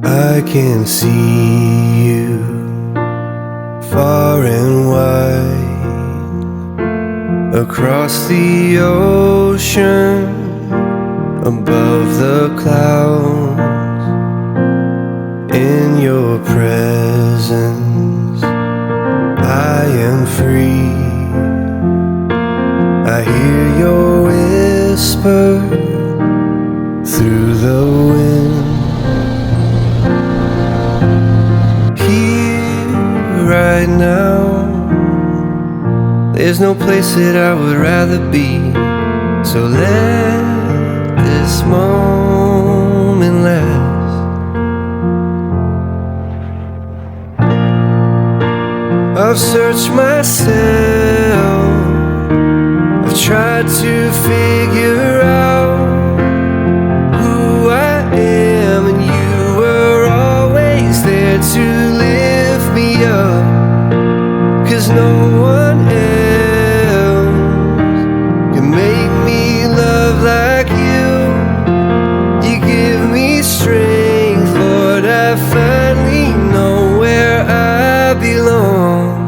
I can see you far and wide across the ocean, above the clouds. In your presence I am free. I hear your whisper through the wind. Here right now, there's no place that I would rather be. So let this moment last. I've searched myself, I've tried to figure out who I am, and you were always there to lift me up. 'Cause no one else can make me love like you. You give me strength, Lord, I finally know where I belong.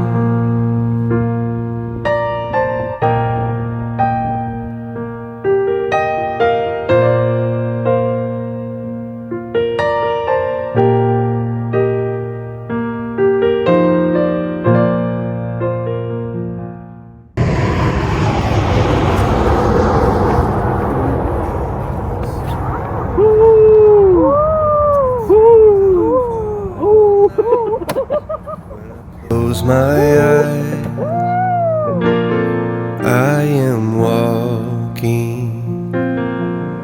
Close my eyes, I am walking,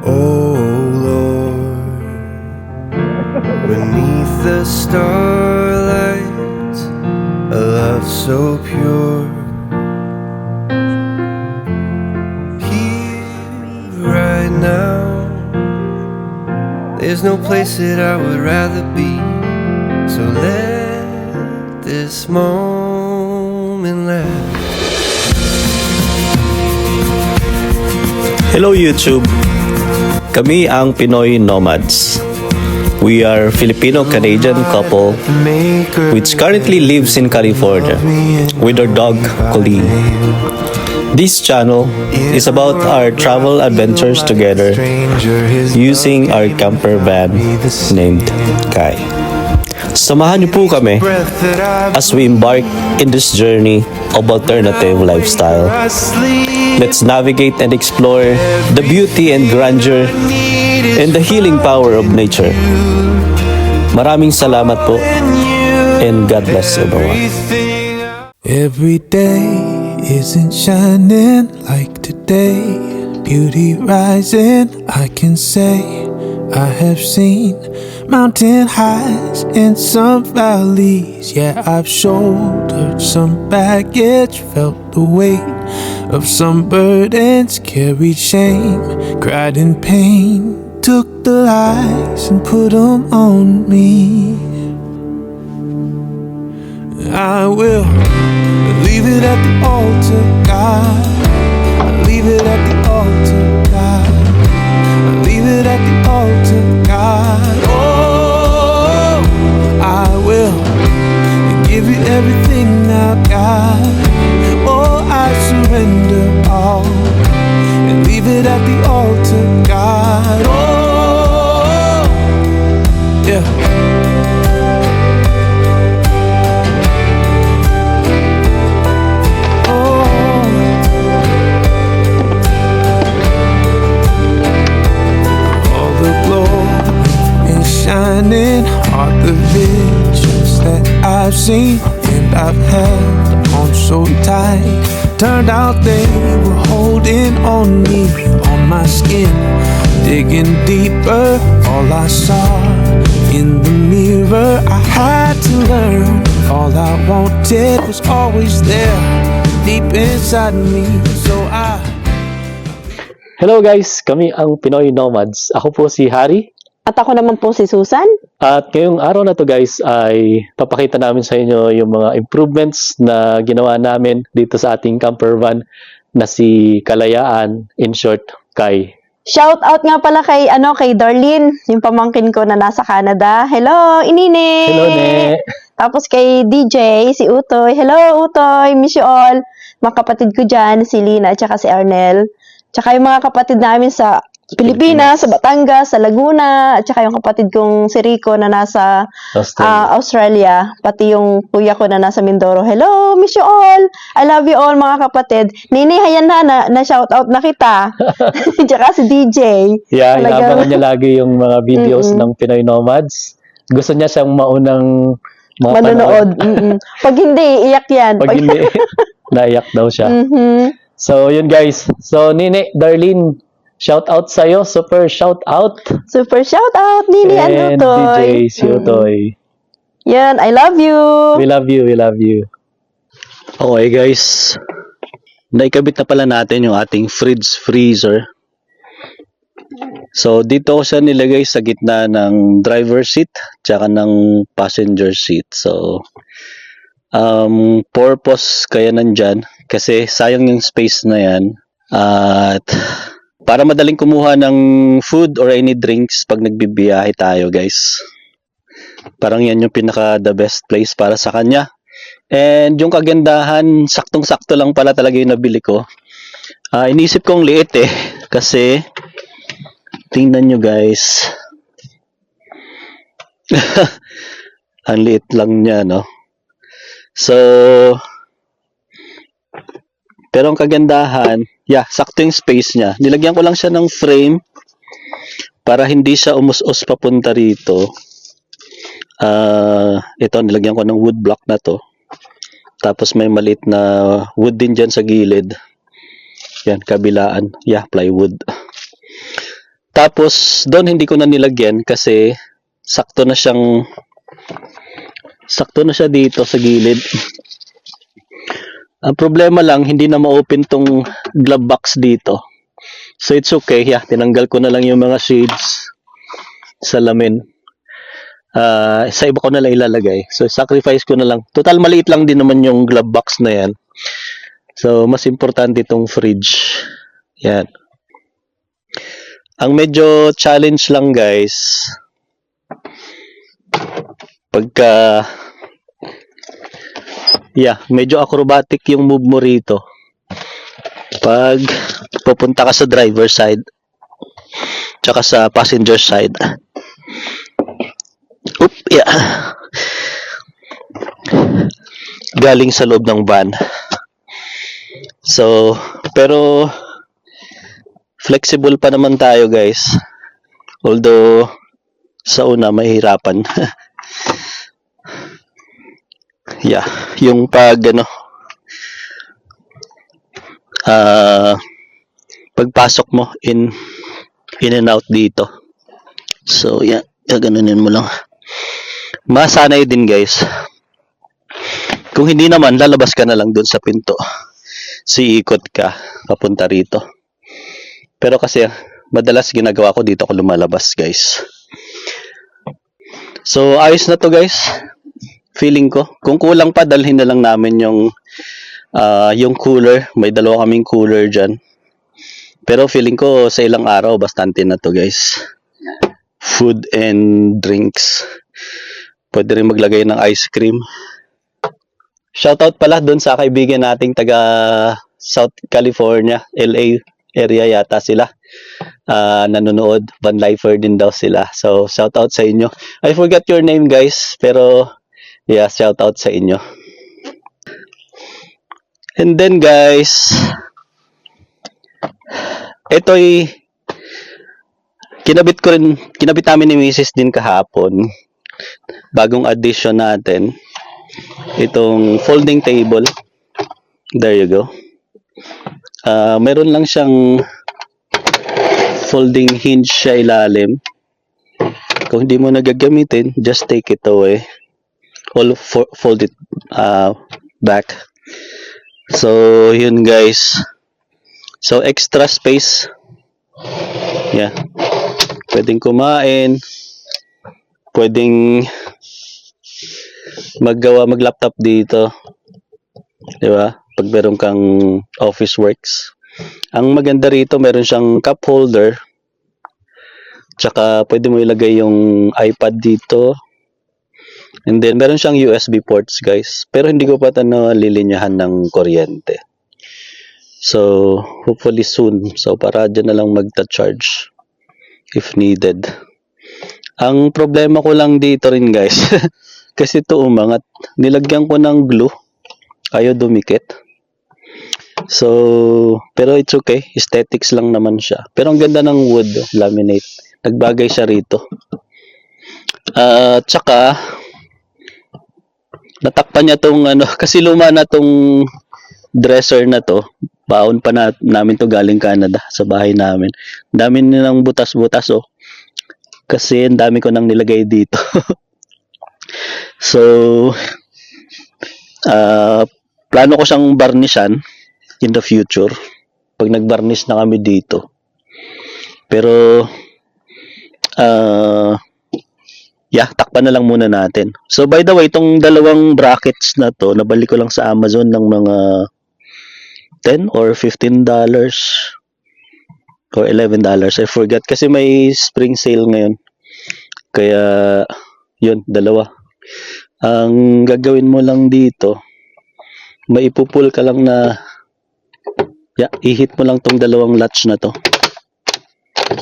oh Lord, beneath the starlight, a love so pure. Here right now, there's no place that I would rather be. So let this moment last. Hello YouTube! Kami ang Pinoy Nomads. We are a Filipino-Canadian couple which currently lives in California with our dog, Colleen. This channel is about our travel adventures together using our camper van named Kai. Samahan niyo po kami as we embark in this journey of alternative lifestyle. Let's navigate and explore the beauty and grandeur and the healing power of nature. Maraming salamat po and God bless everyone. Every day isn't shining like today. Beauty rising, I can say I have seen mountain highs and some valleys. Yeah, I've shouldered some baggage, felt the weight of some burdens, carried shame, cried in pain, took the lies and put them on me. I will leave it at the altar, God. I leave it at the altar, God. I leave it at the altar, God. Oh, I will give you everything I've got. Oh, I surrender all and leave it at the altar, God. Oh, yeah. Shining are the visions that I've seen and I've held on so tight. Turned out they were holding on me, on my skin, digging deeper. All I saw in the mirror, I had to learn. All I wanted was always there, deep inside me. So Hello guys! Kami ang Pinoy Nomads. Ako po si Harry. At ako naman po si Susan. At ngayong araw na to guys ay papakita namin sa inyo yung mga improvements na ginawa namin dito sa ating camper van na si Kalayaan, in short, Kai. Shout out nga pala kay Darlene, yung pamangkin ko na nasa Canada. Hello, Inine. Hello, Ne. Tapos kay DJ, si Utoy. Hello, Utoy. Miss you all. Mga kapatid ko dyan, si Lina at saka si Arnel. Tsaka yung mga kapatid namin sa Pilipinas, sa Batangas, sa Laguna, at saka yung kapatid kong si Rico na nasa Australia, pati yung kuya ko na nasa Mindoro. Hello, miss you all. I love you all, mga kapatid. Nini, hayan na shout out na kita. Tsaka si DJ. Yeah, Talagang- inaabangan niya lagi yung mga videos ng Pinoy Nomads. Gusto niya siyang maunang Manonood. Pag hindi, iyak yan. Pag hindi, naiyak daw siya. Mhm. So, yun guys. So, Nini, Darlene, shout out sa'yo. Super shout out. Super shout out, Nini and And Utoy. DJ, si Utoy. Yan, I love you. We love you, we love you. Okay guys, naikabit na pala natin yung ating fridge freezer. So dito ko siya nilagay sa gitna ng driver seat tsaka ng passenger seat. So purpose kaya nandyan kasi sayang yung space na yan. At para madaling kumuha ng food or any drinks pag nagbibiyahe tayo guys. Parang yan yung pinaka the best place para sa kanya. And yung kagandahan, saktong-sakto lang pala talaga yung nabili ko. Inisip kong liit kasi tingnan nyo guys. Ang liit lang niya, no? So, pero ang kagandahan, sakto yung space niya. Nilagyan ko lang siya ng frame para hindi siya umus-us papunta rito. Ito, nilagyan ko ng wood block na to. Tapos may maliit na wood din dyan sa gilid. Yan, kabilaan. Plywood. Tapos, doon hindi ko na nilagyan kasi sakto na siya dito sa gilid. Ang problema lang, hindi na ma-open tong glove box dito. So, it's okay. Tinanggal ko na lang yung mga shades sa lamin. Sa iba ko na lang ilalagay. So, sacrifice ko na lang. Total, maliit lang din naman yung glove box na yan. So, mas importante itong fridge. Yan. Ang medyo challenge lang, guys, pagka medyo acrobatic yung move mo rito. Pag pupunta ka sa driver side, tsaka sa passenger side. Galing sa loob ng van. So, pero flexible pa naman tayo guys. Although sa una mahirapan. Yung pag pagpasok mo in and out dito. So, gaganunin mo lang. Masanay din guys. Kung hindi naman, lalabas ka na lang dun sa pinto. Siikot ka papunta rito. Pero kasi madalas ginagawa ko dito ako lumalabas guys. So ayos na to guys. Feeling ko. Kung kulang pa, dalhin na lang namin yung cooler. May dalawa kaming cooler dyan. Pero feeling ko sa ilang araw bastante na to guys. Food and drinks. Pwede rin maglagay ng ice cream. Shoutout pala dun sa kaibigan nating taga South California, LA area yata sila. Nanonood, van lifer din daw sila. So, shoutout sa inyo. I forgot your name guys, pero shoutout sa inyo. And then guys, ito'y kinabit namin ni Mrs. din kahapon. Bagong addition natin. Itong folding table. There you go. Meron lang siyang folding hinge sa ilalim. Kung hindi mo nagagamitin, just take it away. Fold it back. So, yun guys. So, extra space. Pwedeng kumain. Pwedeng mag-laptop dito. Diba? Pag meron kang office works. Ang maganda rito, meron siyang cup holder Tsaka pwede mo ilagay yung iPad dito. And then meron siyang USB ports guys. Pero hindi ko pa ito nalilinyahan ng kuryente. So hopefully soon. So para dyan na lang magta-charge if needed. Ang problema ko lang dito rin guys. Kasi ito umangat. Nilagyan ko ng glue. Ayaw dumikit. So, pero it's okay. Aesthetics lang naman siya. Pero ang ganda ng wood, laminate. Nagbagay siya rito. Tsaka, natakpan niya tong ano, kasi luma na tong dresser na to. Baon pa namin to galing Canada sa bahay namin. Dami nilang butas-butas oh. Kasi ang dami ko nang nilagay dito. So, plano ko siyang barnishan in the future pag nagbarnish na kami dito. Pero takpan na lang muna natin. So by the way, itong dalawang brackets na to, nabalik ko lang sa Amazon ng mga $10 or $15 or $11. I forgot kasi may spring sale ngayon. Kaya yun, dalawa. Ang gagawin mo lang dito, maipupul ka lang na i-hit mo lang tong dalawang latch na to.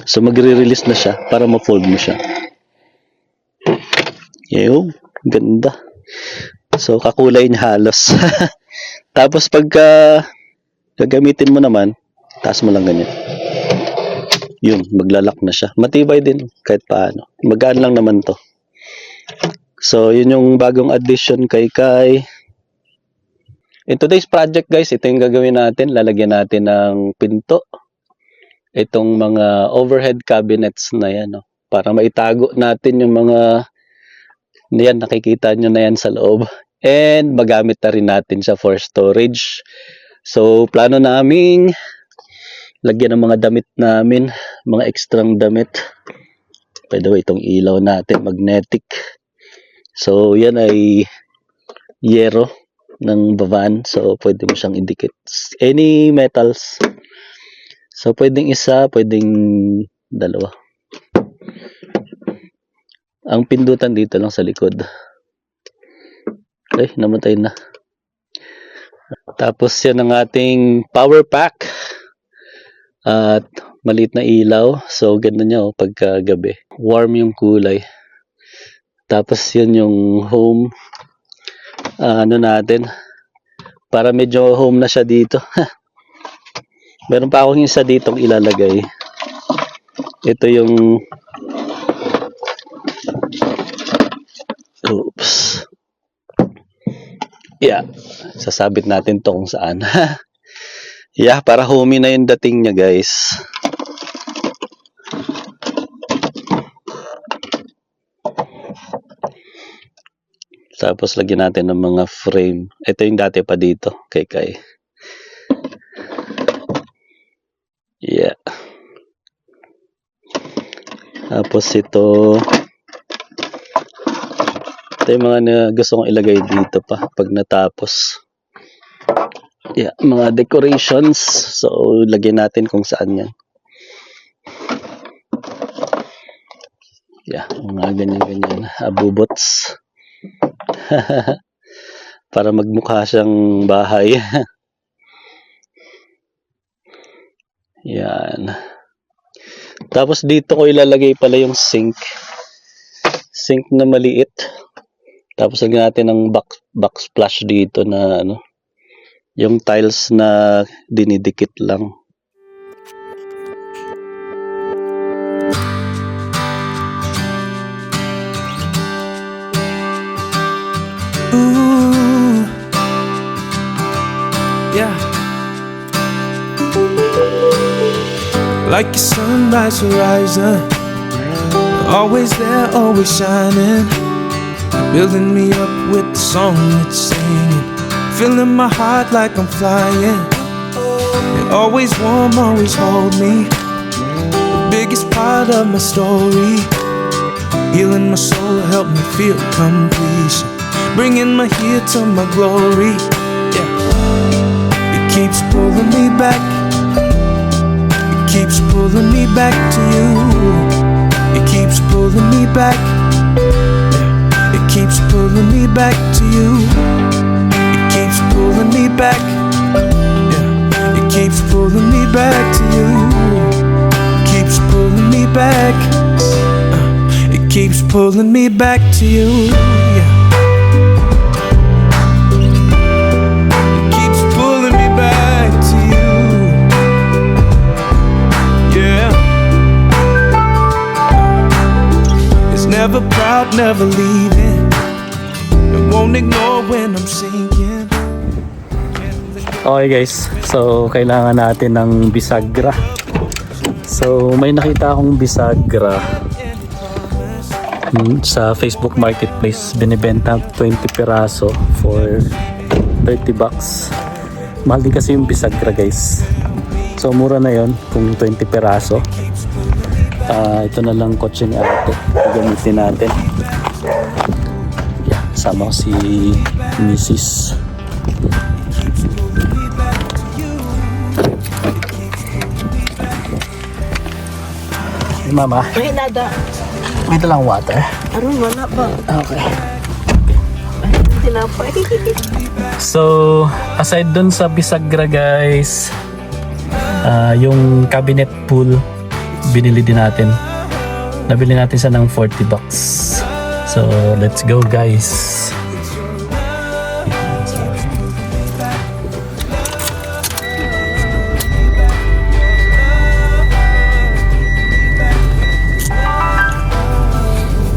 So magre-release na siya para ma-fold mo siya. Yung ganda. So kakulay niya halos. Tapos pagka gagamitin mo naman, taas mo lang ganyan. Yun, maglalak na siya. Matibay din kahit paano. Magaan lang naman to. So yun yung bagong addition kay Kai. In today's project guys, ito yung gagawin natin. Lalagyan natin ng pinto. Itong mga overhead cabinets na yan. No? Para maitago natin yung mga yan, nakikita nyo na yan sa loob. And magamit na rin natin siya for storage. So plano naming lagyan ng mga damit namin. Mga extrang damit. By the way, itong ilaw natin, magnetic. So yan ay yero ng bavan, so pwede mo siyang indicate any metals. So pwedeng isa, pwedeng dalawa. Ang pindutan dito lang sa likod. Okay, namatay na. Tapos yan ang ating power pack at maliit na ilaw. So ganda niya oh, pagka gabi. Warm yung kulay. Tapos yan yung home natin para medyo home na siya dito. Meron pa akong isa ditong ilalagay. Ito yung sasabit natin to kung saan. Para homey na yung dating niya guys. Tapos lagyan natin ng mga frame. Ito yung dati pa dito kay Kai. Tapos ito yung mga gusto kong ilagay dito pa pag natapos. Mga decorations. So lagyan natin kung saan yan. Mga ganyan-ganyan. Abubots. Para magmukha siyang bahay. Yan. Tapos dito ko ilalagay pala yung sink. Sink na maliit. Tapos lagyan natin ng backsplash dito na yung tiles na dinidikit lang. Ooh, yeah. Like your sunrise horizon, always there, always shining, building me up with the song it's singing, filling my heart like I'm flying. You're always warm, always hold me, the biggest part of my story, healing my soul, help me feel completion, bringing my here to my glory. It keeps pulling me back. It keeps pulling me back to you. It keeps pulling me back. Yeah. It keeps pulling me back to you. It keeps pulling me back. Yeah. It keeps pulling me back to you. It keeps pulling me back. It keeps pulling me back to you. Yeah. It keeps pulling me back to you. Yeah. It's never proud, never leaving. It won't ignore when I'm sinking. Okay guys, so kailangan natin ng bisagra. So may nakita akong bisagra sa Facebook Marketplace, binibenta 20 piraso for 30 bucks. Mahal din kasi yung bisagra guys. So mura na yon kung 20 piraso. Ito na lang kotse ni ate, gamitin natin. Yeah, sama ko si Mrs. Hey mama, Ay, nada. may dalang water. Aron, wala ba? Okay. Tinapay. So, aside dun sa bisagra guys, yung cabinet pool, binili din natin. Nabili natin siya ng 40 bucks. So, let's go guys.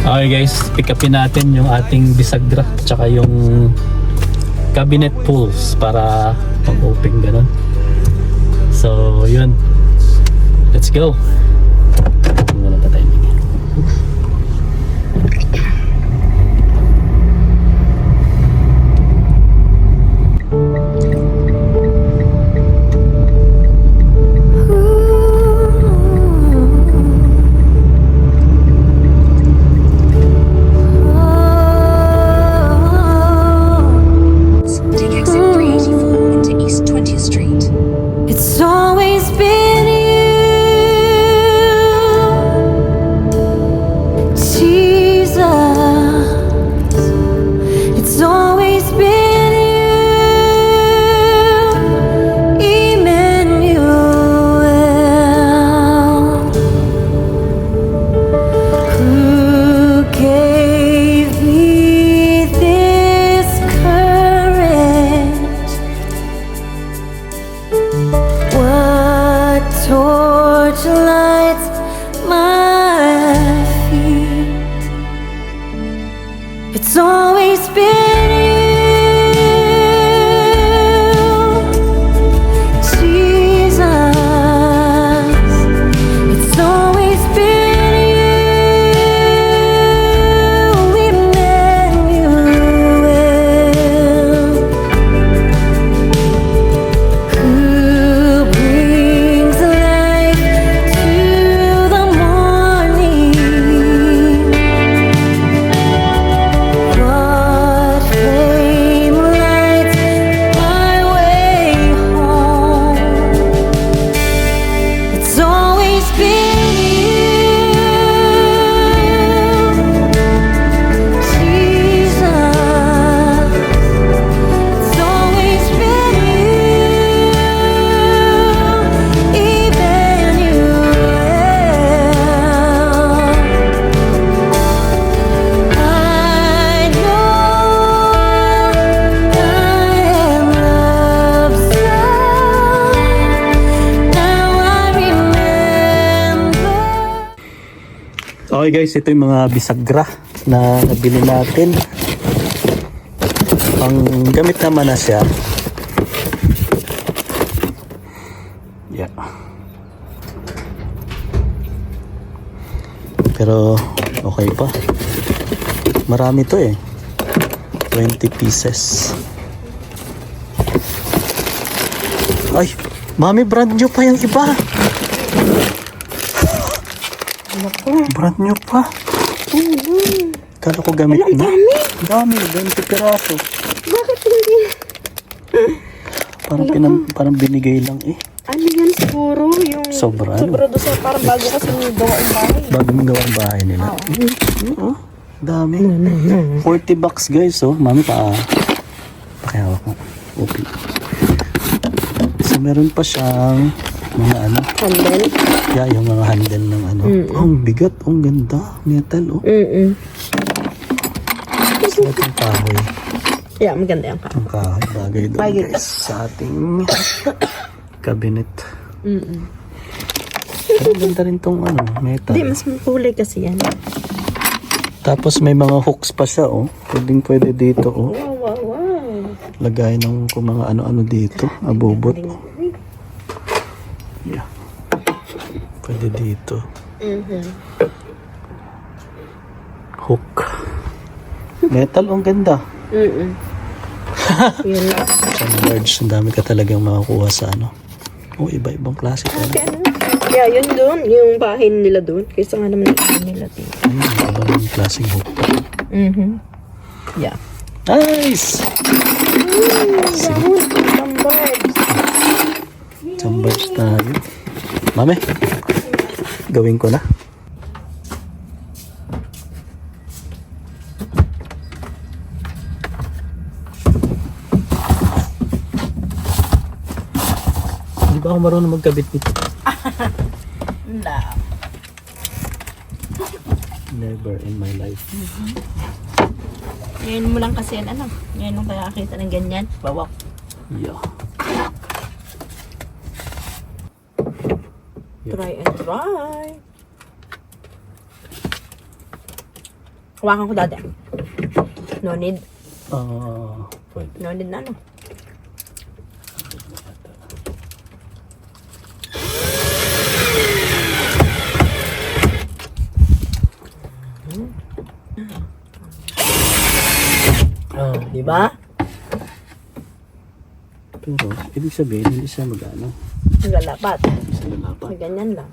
Okay guys, pick upin natin yung ating bisagra tsaka yung cabinet pools para pag-open ganun. So, yun. Let's go. Wala pa timing. Take exit 384 into East 20th Street. It's always been you, Jesus. It's always been you, Emmanuel. Who gave me this courage? What torch lights my feet? It's always been you, Jesus. It's always been you, Emmanuel. Who brings life to the morning? What flame lights my way home? It's always been you, Jesus. It's always been you, Emmanuel. I know I am love's son. Now I remember. Okay guys, ito yung mga bisagra na nabili natin. Ang gamit naman na siya. Yeah. Pero okay pa. Marami to eh. 20 pieces. Ay, mami, brand new pa yung iba. Brand new pa. Kala ko gamit na. Dami, 20 piraso. Bakit hindi? Parang binigay lang eh. Ano yan siguro? Yung Sobra, ano? Sobra doon sa parang bago kasi yung gawa yung bahay. Bagong gawang bahay nila. Oo. Dami. 40 bucks guys, oh. Mami pakihawak mo. Okay. So meron pa siyang mga ano. Handle? Yeah, yung mga handle ng ano. Oh, ang bigat. Oh, ang ganda. Metal, oh. So, itong kahoy. Yeah, maganda yung Ang kahoy. Bagay doon Bagay guys. Sa ating cabinet. Pero ganda rin tong ano, metal. Hindi, mas kulay kasi yan. Tapos may mga hooks pa siya, oh. Pwede dito, oh. Wow. Lagay ng kung mga ano-ano dito. Abubot. Yeah. Pwede dito. Hook. Metal, ang ganda. Yun lang. Some large, ang dami ka talagang makakuha sa ano. Oh, iba-ibang klase ka. Yeah, yun doon. Yung bahay nila doon. Kaysa nga naman yung bahay nila dito. Iba-ibang klaseng hook. Yeah. Nice! Some birds. Some birds tayo. Mami, gawin ko na. Hindi ba ako marunong magkabit nito? Never in my life. Ngayon mo lang kasi yan, ano? Ngayon mo kaya nakita ng ganyan. Bawak. Yeah. Try and try. Hawakan ko dati. No need. Pwede. No need na, ano? Diba? Pero, ibig sabihin, hindi siya mag-ano. Nagalapat. Hindi siya lalapat. Ganyan lang.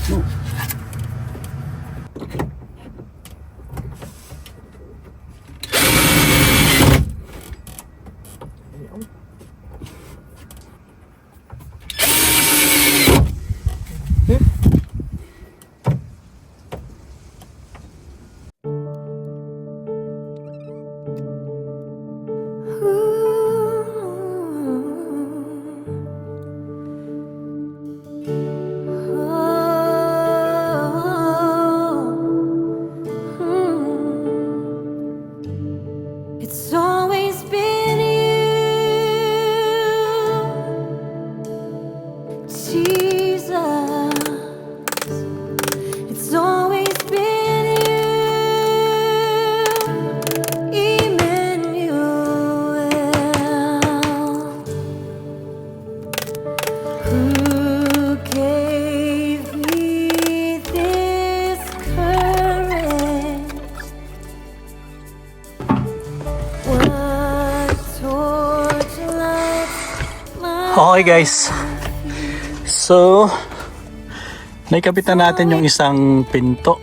No. It's always been you, Jesus. It's always been you, Emmanuel. Who gave me this courage? What torch lights my Okay guys. So, naikapitan natin yung isang pinto.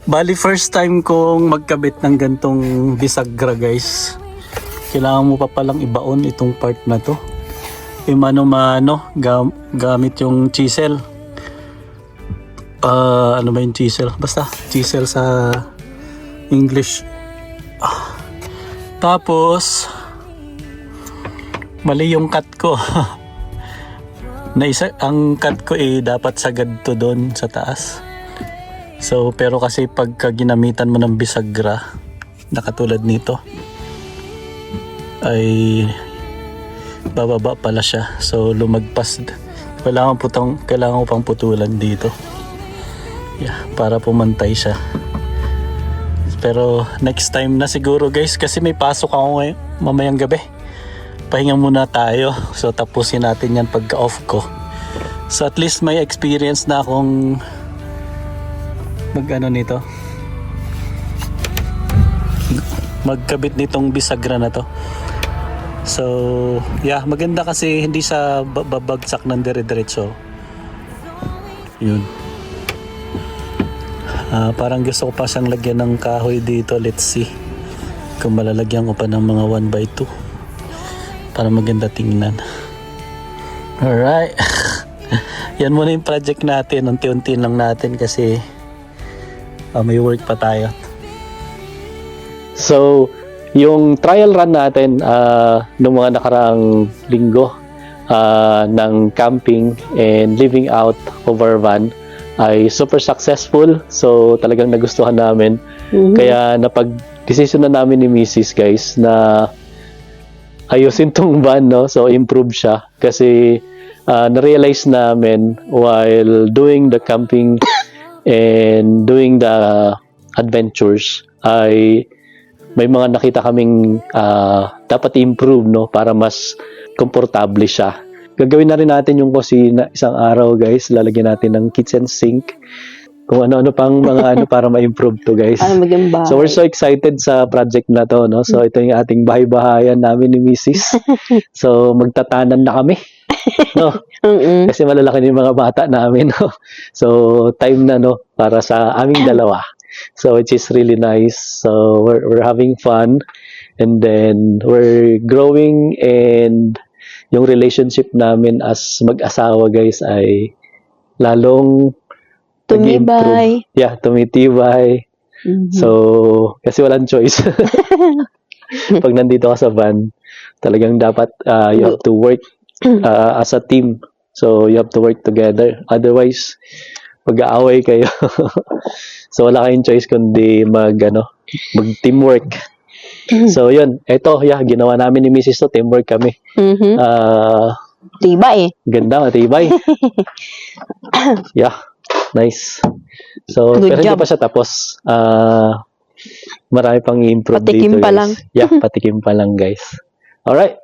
Bali first time kong magkabit ng gantong bisagra guys. Kailangan mo pa palang ibaon itong part na to. Mano-mano gamit yung chisel. Ano ba yung chisel? Basta chisel sa English. Tapos mali yung cut ko. Ang cut ko dapat sagad to doon sa taas. So pero kasi pagka ginamitan mo ng bisagra na katulad nito ay bababa pala siya. So lumagpas. Kailangan ko pang putulan dito. Yeah, para pumantay siya. Pero next time na siguro guys kasi may pasok ako ngayon mamayang gabi. Pahinga muna tayo. So tapusin natin yan pagka off ko. So at least may experience na akong magkabit nitong bisagra na to. So yeah, maganda kasi hindi siya babagsak ng dire-diretso. Yun. Parang gusto ko pa siyang lagyan ng kahoy dito. Let's see. Kung malalagyan ko pa ng mga 1x2 para maganda tingnan. Alright. Yan muna yung project natin. Unti-unti lang natin kasi may work pa tayo. So, yung trial run natin noong mga nakaraang linggo ng camping and living out of our van ay super successful. So, talagang nagustuhan namin. Kaya napag-decision na namin ni Mrs. guys na ayusin tong van, no? So, improve siya. Kasi na-realize namin while doing the camping and doing the adventures ay may mga nakita kaming dapat i-improve, no? Para mas komportable siya. Gagawin na rin natin yung kusina isang araw, guys. Lalagyan natin ng kitchen sink. Kung ano-ano pang mga para ma-improve to, guys. Para maging bahay. So we're so excited sa project na to, no? So ito yung ating bahay-bahayan namin ni Mrs. So magtatanan na kami. No? Kasi malalaki na yung mga bata namin, no? So time na, no, para sa aming dalawa. So which is really nice. So we're having fun and then we're growing, and yung relationship namin as mag-asawa, guys, ay lalong Tumibay. nag-improve. Yeah, tumitibay. So, kasi walang choice. Pag nandito ka sa van, talagang dapat you have to work as a team. So, you have to work together. Otherwise, mag-aaway kayo. So, wala kayong choice kundi mag-teamwork. So, yun. Ito, ginawa namin ni Mrs. to. Teamwork kami. Tibay. Ganda, matibay. Yeah. Nice. So, Good pero hindi job. pa siya tapos. Marami pang i-improve Patikim dito, pa guys. lang. Yeah, patikim pa lang, guys. Alright.